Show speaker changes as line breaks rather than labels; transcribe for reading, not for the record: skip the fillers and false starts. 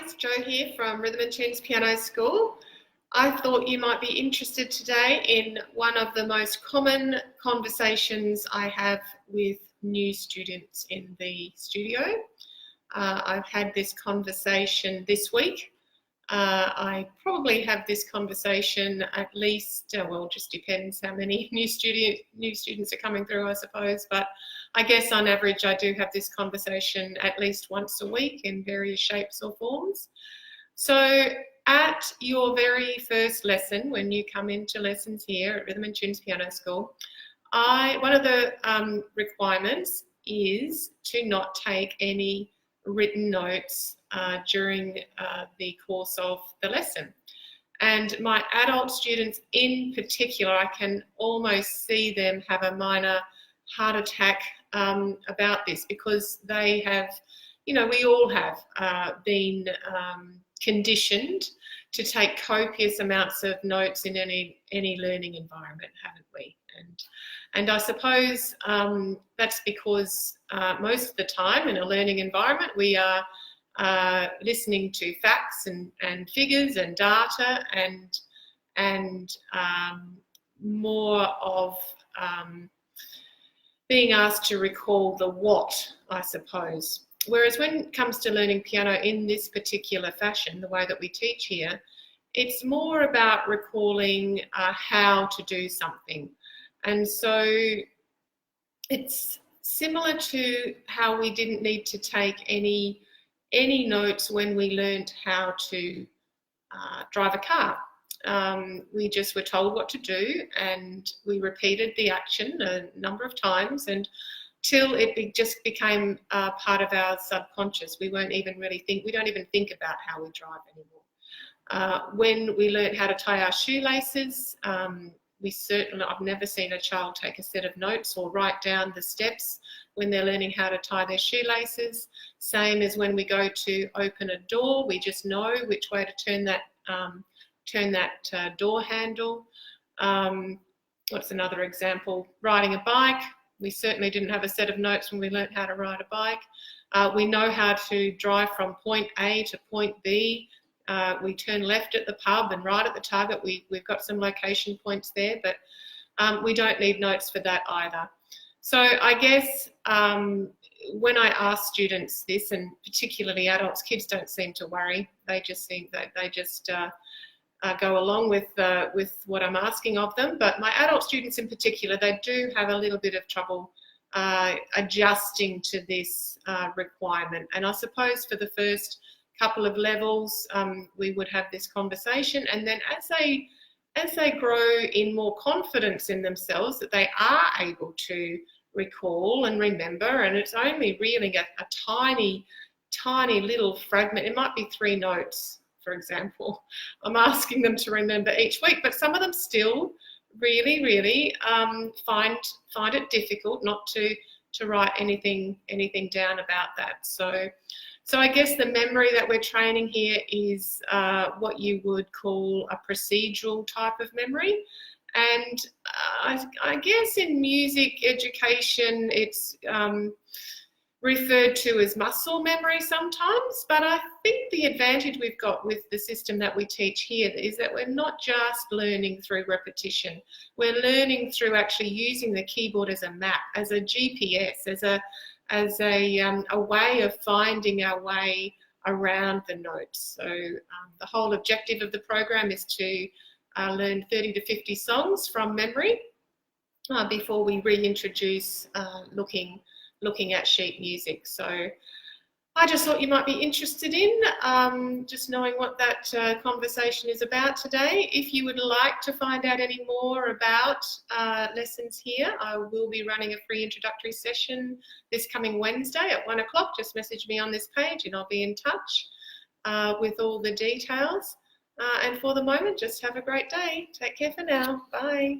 it's Jo here from Rhythm and Tunes Piano School. I thought you might be interested today in one of the most common conversations I have with new students in the studio. I've had this conversation this week. I probably have this conversation at least, well, just depends how many new students are coming through, I suppose, but I guess on average I do have this conversation at least once a week in various shapes or forms. So at your very first lesson, when you come into lessons here at Rhythm and Tunes Piano School, one of the requirements is to not take any written notes during the course of the lesson. And my adult students in particular, I can almost see them have a minor heart attack about this, because they have, we all have been conditioned to take copious amounts of notes in any learning environment, haven't we? And I suppose that's because most of the time in a learning environment we are listening to facts and figures and data and more of being asked to recall the what, I suppose. Whereas when it comes to learning piano in this particular fashion, the way that we teach here, it's more about recalling how to do something. And so it's similar to how we didn't need to take any notes when we learned how to drive a car. We just were told what to do, and we repeated the action a number of times until it just became part of our subconscious. We don't even think about how we drive anymore. When we learned how to tie our shoelaces, I've never seen a child take a set of notes or write down the steps when they're learning how to tie their shoelaces. Same as when we go to open a door, we just know which way to turn that door handle. What's another example? Riding a bike. We certainly didn't have a set of notes when we learnt how to ride a bike. We know how to drive from point A to point B. We turn left at the pub and right at the Target. We've got some location points there, but we don't need notes for that either. So I guess when I ask students this, and particularly adults, kids don't seem to worry. They just go along with what I'm asking of them. But my adult students in particular, they do have a little bit of trouble adjusting to this requirement. And I suppose for the first couple of levels, we would have this conversation, and then as they grow in more confidence in themselves, that they are able to recall and remember, and it's only really a tiny little fragment. It might be 3 notes, for example. I'm asking them to remember each week, but some of them still really find it difficult not to write anything down about that. So I guess the memory that we're training here is what you would call a procedural type of memory. And I guess in music education, it's referred to as muscle memory sometimes. But I think the advantage we've got with the system that we teach here is that we're not just learning through repetition. We're learning through actually using the keyboard as a map, as a GPS, as a way of finding our way around the notes. So the whole objective of the program is to learn 30 to 50 songs from memory before we reintroduce looking at sheet music. So I just thought you might be interested in just knowing what that conversation is about today. If you would like to find out any more about lessons here, I will be running a free introductory session this coming Wednesday at 1 o'clock. Just message me on this page and I'll be in touch with all the details. And for the moment, just have a great day. Take care for now. Bye.